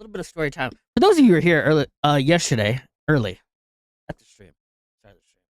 little bit of story time. For those of you who were here yesterday, early at the stream, sorry, the stream,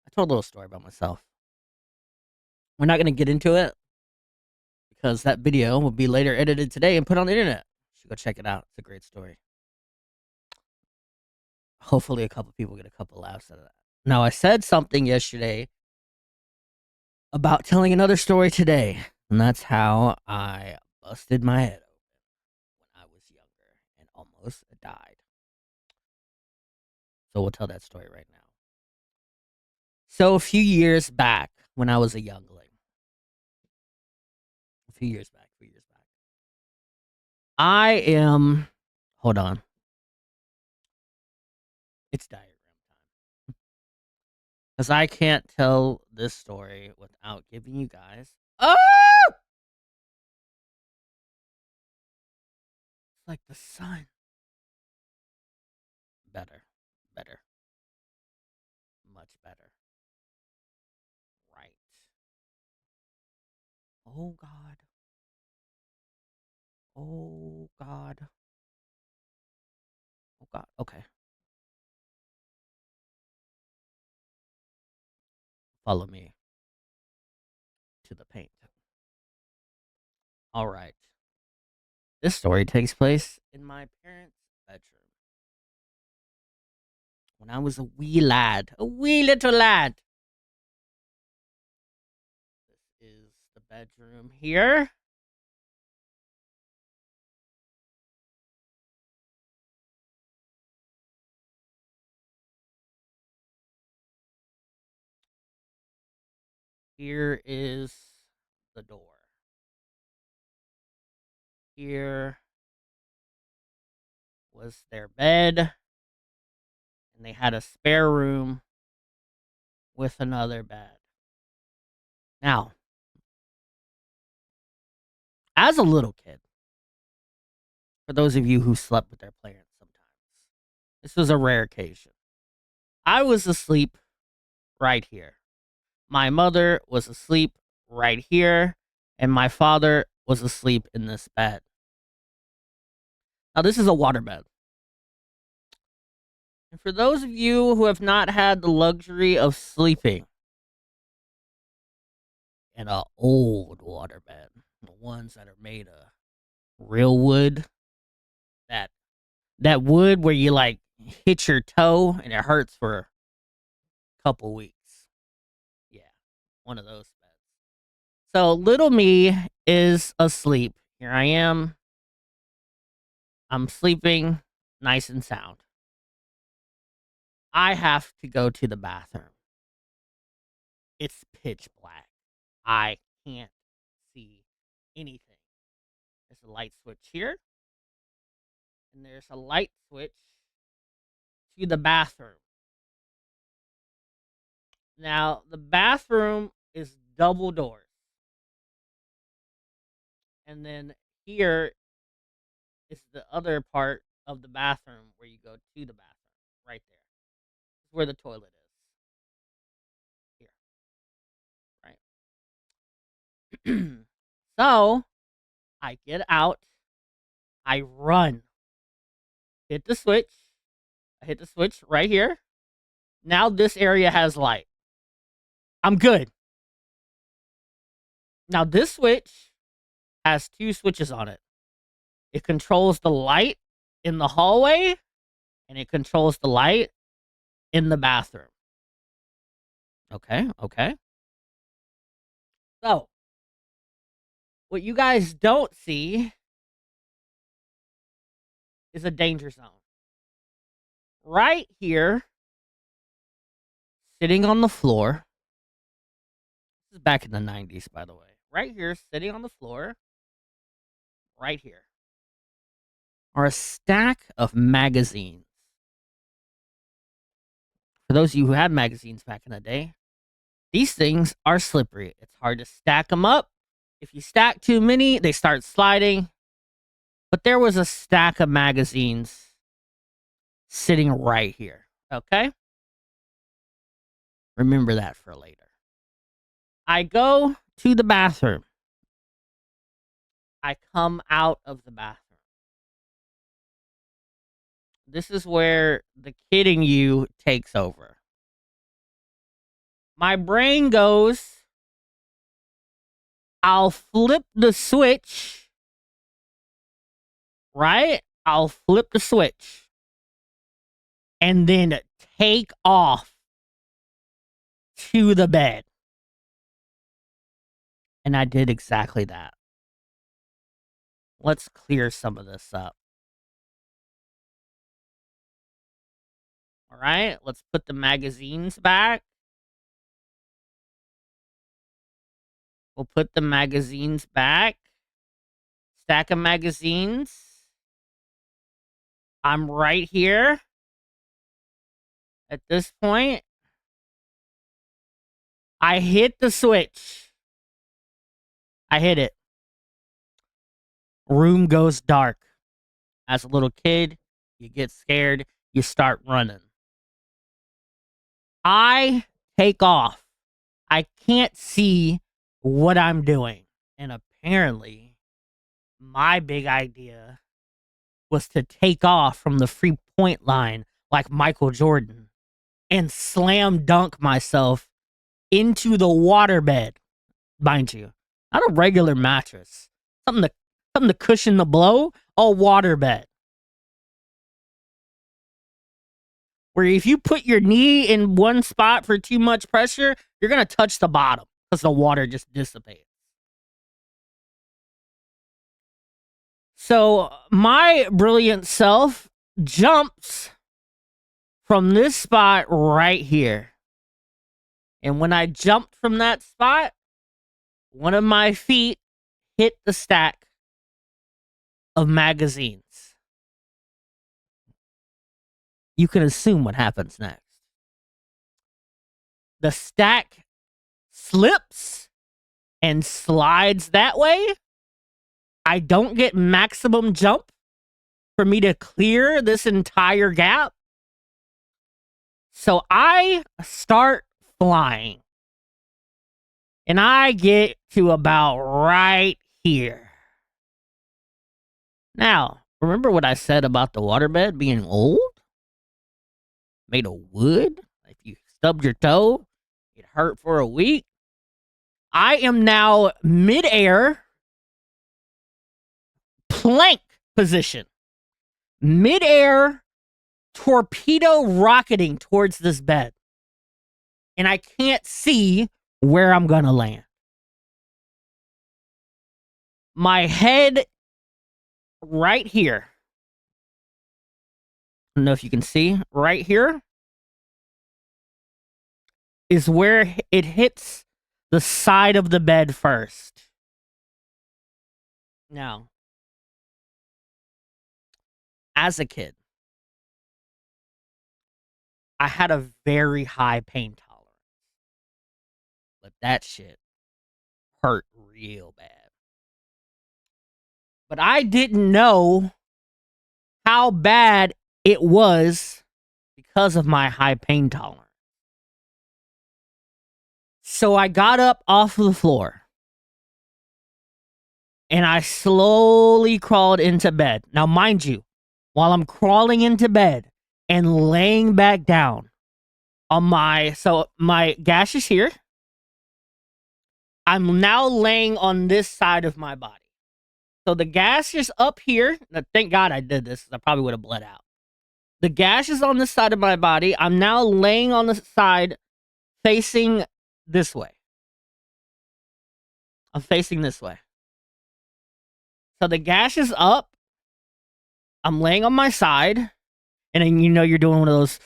I told a little story about myself. We're not going to get into it because that video will be later edited today and put on the internet. You should go check it out. It's a great story. Hopefully, a couple people get a couple laughs out of that. Now, I said something yesterday about telling another story today, and that's how I busted my head open when I was younger and almost died. So we'll tell that story right now. So a few years back, when I was a youngling, a few years back, I am. Hold on, it's diagram time because I can't tell this story without giving you guys. Oh, it's like the sun. Better, better, much better. Right. Oh God. Oh God. Oh God. Okay. Follow me to the paint. All right. This story takes place in my parents' bedroom when I was a wee lad, a wee little lad. This is the bedroom here. Here is the door. Here was their bed, and they had a spare room with another bed. Now, as a little kid, for those of you who slept with their parents sometimes, this was a rare occasion. I was asleep right here. My mother was asleep right here, and my father was asleep in this bed. Now, this is a waterbed. And for those of you who have not had the luxury of sleeping in an old waterbed, the ones that are made of real wood, that wood where you like hit your toe and it hurts for a couple weeks. Yeah, one of those beds. So little me is asleep. Here I am. I'm sleeping nice and sound. I have to go to the bathroom. It's pitch black. I can't see anything. There's a light switch here, and there's a light switch to the bathroom. Now, the bathroom is double doors. And then here is the other part of the bathroom where you go to the bathroom. Right there. This is where the toilet is. Here. Right. So, I get out. I run. Hit the switch. I hit the switch right here. Now this area has light. I'm good. Now this switch has two switches on it. It controls the light in the hallway and it controls the light in the bathroom. Okay, okay. So, what you guys don't see is a danger zone. Right here, sitting on the floor. This is back in the 90s, by the way. Right here, sitting on the floor, right here, are a stack of magazines. For those of you who had magazines back in the day, these things are slippery. It's hard to stack them up. If you stack too many, they start sliding. But there was a stack of magazines sitting right here. Okay? Remember that for later. I go to the bathroom. I come out of the bathroom. this is where the kid in you takes over. My brain goes, I'll flip the switch, right? I'll flip the switch and then take off to the bed. And I did exactly that. Let's clear some of this up. All right, let's put the magazines back. We'll put the magazines back. Stack of magazines. I'm right here. At this point, I hit the switch. I hit it. Room goes dark. As a little kid, you get scared, you start running. I take off. I can't see what I'm doing. And apparently, my big idea was to take off from the 3-point line like Michael Jordan and slam dunk myself into the waterbed, mind you. Not a regular mattress. Something to cushion the blow, a waterbed. Where if you put your knee in one spot for too much pressure, you're going to touch the bottom because the water just dissipates. So my brilliant self jumps from this spot right here. And when I jumped from that spot, one of my feet hit the stack of magazines. You can assume what happens next. The stack slips and slides that way. I don't get maximum jump for me to clear this entire gap. So I start flying. And I get to about right here. Now, remember what I said about the waterbed being old? Made of wood? If you stubbed your toe, it hurt for a week. I am now midair, plank position. Midair, torpedo rocketing towards this bed. And I can't see where I'm gonna land. My head right here. I don't know if you can see. Right here is where it hits the side of the bed first. Now, as a kid, I had a very high pain tolerance. But that shit hurt real bad. But I didn't know how bad it was because of my high pain tolerance. So I got up off of the floor and I slowly crawled into bed. Now, mind you, while I'm crawling into bed and laying back down on my gash is here. I'm now laying on this side of my body. So the gash is up here. Now, thank God I did this. I probably would have bled out. The gash is on the side of my body. I'm now laying on the side facing this way. I'm facing this way. So the gash is up. I'm laying on my side. And then you're doing one of those.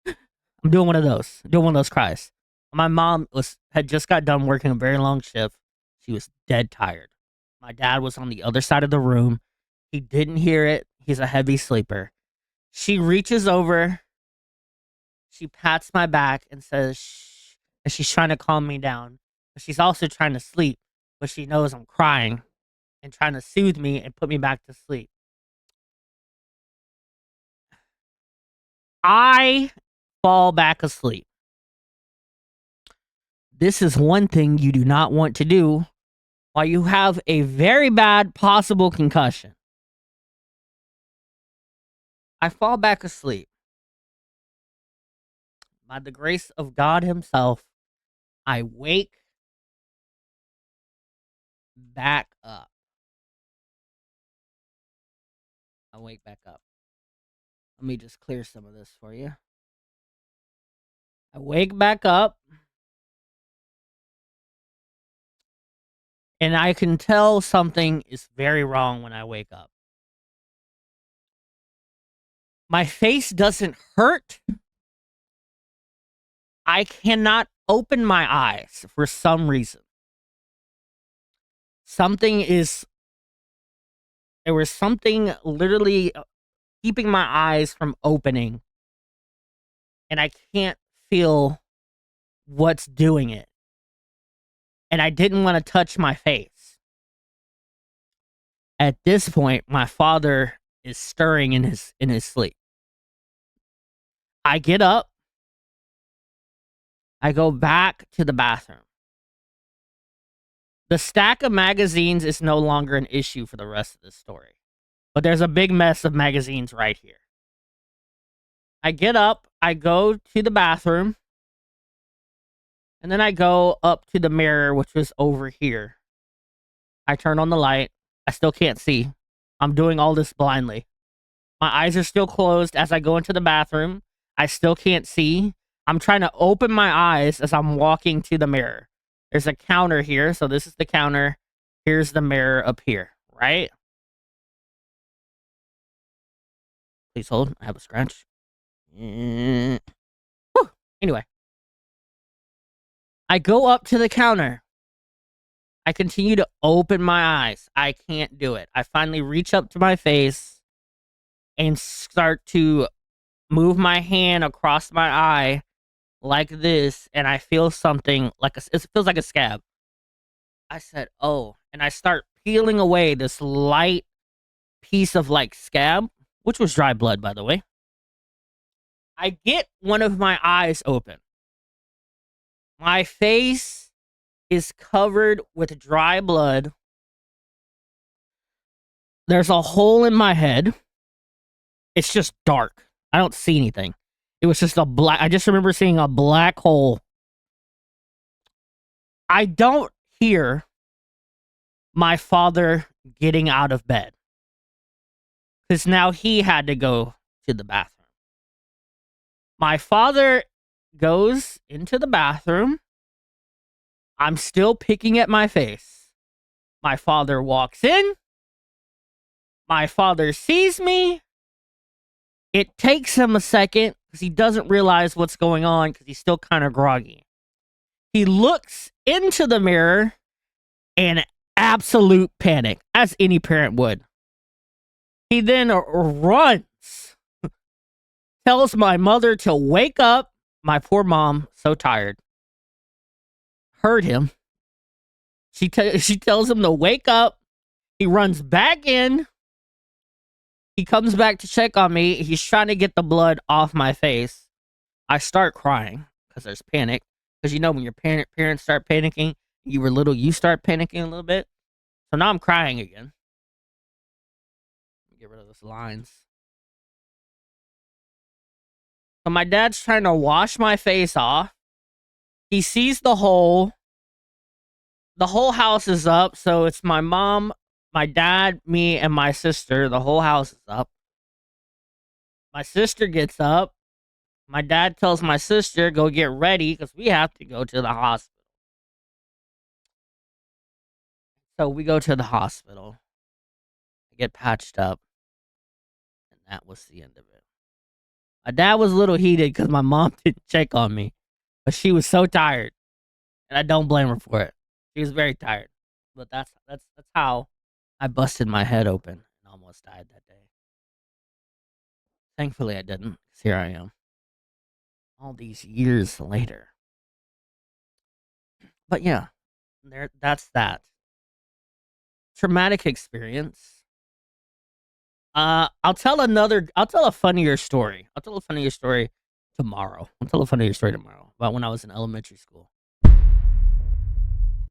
I'm doing one of those. Doing one of those cries. My mom had just got done working a very long shift. She was dead tired. My dad was on the other side of the room. He didn't hear it. He's a heavy sleeper. She reaches over. She pats my back and says, shh. And she's trying to calm me down. But she's also trying to sleep. But she knows I'm crying and trying to soothe me and put me back to sleep. I fall back asleep. This is one thing you do not want to do while you have a very bad possible concussion. I fall back asleep. By the grace of God Himself, I wake back up. I wake back up. Let me just clear some of this for you. I wake back up, and I can tell something is very wrong when I wake up. My face doesn't hurt. I cannot open my eyes for some reason. There was something literally keeping my eyes from opening, and I can't feel what's doing it. And I didn't want to touch my face. At this point, my father is stirring in his sleep. I get up. I go back to the bathroom. The stack of magazines is no longer an issue for the rest of the story. But there's a big mess of magazines right here. I get up, I go to the bathroom, and then I go up to the mirror, which was over here. I turn on the light. I still can't see. I'm doing all this blindly. My eyes are still closed as I go into the bathroom. I still can't see. I'm trying to open my eyes as I'm walking to the mirror. There's a counter here, so this is the counter. Here's the mirror up here, right? Please hold. I have a scratch. Whew. Anyway. I go up to the counter. I continue to open my eyes. I can't do it. I finally reach up to my face and start to move my hand across my eye like this, and I feel something it feels like a scab. I said, "Oh," and I start peeling away this light piece of like scab, which was dry blood, by the way. I get one of my eyes open. My face is covered with dry blood. There's a hole in my head. It's just dark. I don't see anything. It was just I just remember seeing a black hole. I don't hear my father getting out of bed, because now he had to go to the bathroom. My father goes into the bathroom. I'm still picking at my face. My father walks in. My father sees me. It takes him a second because he doesn't realize what's going on because he's still kind of groggy. He looks into the mirror in absolute panic, as any parent would. He then runs, tells my mother to wake up. My poor mom, so tired, heard him. She tells him to wake up. He runs back in. He comes back to check on me. He's trying to get the blood off my face. I start crying because there's panic. Because you know when your parents start panicking, you were little, you start panicking a little bit. So now I'm crying again. Get rid of those lines. So my dad's trying to wash my face off. He sees the hole. The whole house is up. So it's my mom, my dad, me, and my sister. The whole house is up. My sister gets up. My dad tells my sister, go get ready because we have to go to the hospital. So we go to the hospital. I get patched up. And that was the end of it. My dad was a little heated because my mom didn't check on me. But she was so tired. And I don't blame her for it. She was very tired. But that's how I busted my head open and almost died that day. Thankfully I didn't, because here I am. All these years later. But yeah, that's that. Traumatic experience. I'll tell a funnier story. I'll tell a funnier story tomorrow about when I was in elementary school.